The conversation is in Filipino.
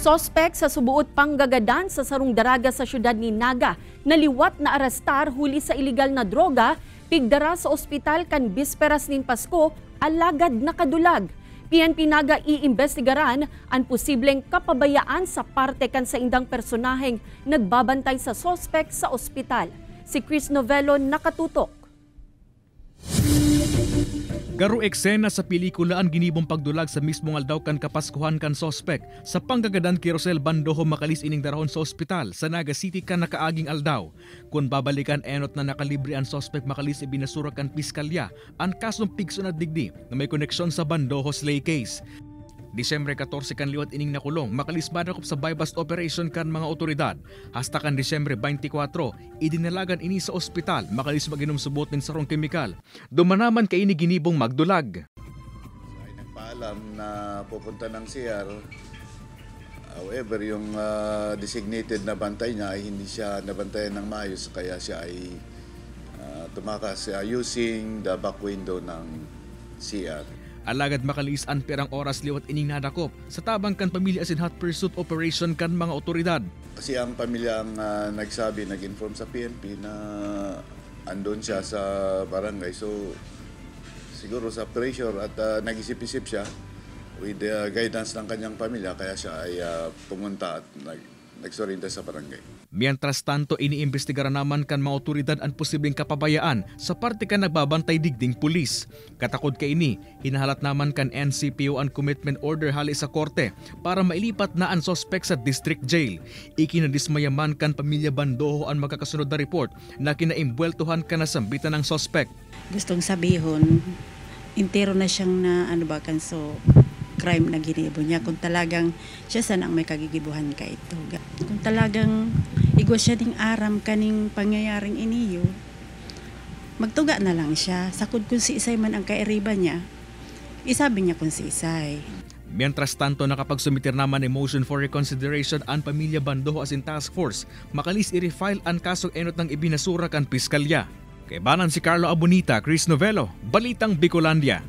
Sospek sa subuot panggagadan sa sarong daraga sa syudad ni Naga, naliwat na arrestar huli sa ilegal na droga, pigdara sa ospital kan bisperas nin Pasko, alagad nakadulag. PNP Naga iimbestigaran ang posibleng kapabayaan sa parte kan sa indang personaheng nagbabantay sa sospek sa ospital. Si Chris Novello nakatutok. Garo eksena sa pelikula ang ginibong pagdulag sa mismong aldaw kan kapaskuhan kan sospek sa panggagadan kay Rosel Bandoho makalis ining darahon sa ospital sa Naga City kan nakaaging aldaw. Kung babalikan enot na nakalibre ang sospek makalis ibinasura kan piskalya ang kasong pigso na digdi na may koneksyon sa Bandoho slay case. Disyembre 14 kan liwat ining nakulong, makalis banakop sa bypass operation kan mga otoridad. Hasta kan Disyembre 24, idinalagan ini sa ospital, makalis maginom subot ng sarong kemikal. Dumanaman kay ini ginibong magdulag. Ay nagpaalam na pupunta ng CR. However, yung designated na bantay niya ay hindi siya nabantayan ng maayos, kaya siya ay tumakas using the back window ng CR. Alagad makalis ang perang oras liwat ining nadakop sa tabang kan pamilya asin hot pursuit operation kan mga otoridad. Kasi ang pamilya ang nagsabi, nag-inform sa PNP na andun siya sa barangay. So siguro sa pressure at nag-isip-isip siya with the guidance ng kanyang pamilya, kaya siya ay pumunta at nagsorinda sa barangay. Mientras tanto, iniimbestigaran naman kan mga otoridad ang posibleng kapabayaan sa parte kan nagbabantay digding pulis. Katakod ka ini, hinahalat naman kan NCPO ang commitment order hali sa korte para mailipat na ang sospek sa district jail. Ikinadismayaman kan pamilya Bandoho ang magkakasunod na report na kinaimbweltuhan ka na sambitan ng sospek. Gustong sabihon, intero na siyang so crime na ginibo niya. Kung talagang siya sana ang may kagigibuhan ka ito. Kung talagang igwa siya ding aram kaning pangyayaring iniyo, magtuga na lang siya. Sakod kung si Isay man ang kairiba niya, isabi niya kung si Isay. Mientras tanto, nakapagsumitir naman ng motion for reconsideration ang pamilya Bandoho as in task force, makalis i-refile ang kasong enot ng ibinasura kan piskalya. Kay banan si Carlo Abonita, Chris Novello, Balitang Bicolandia.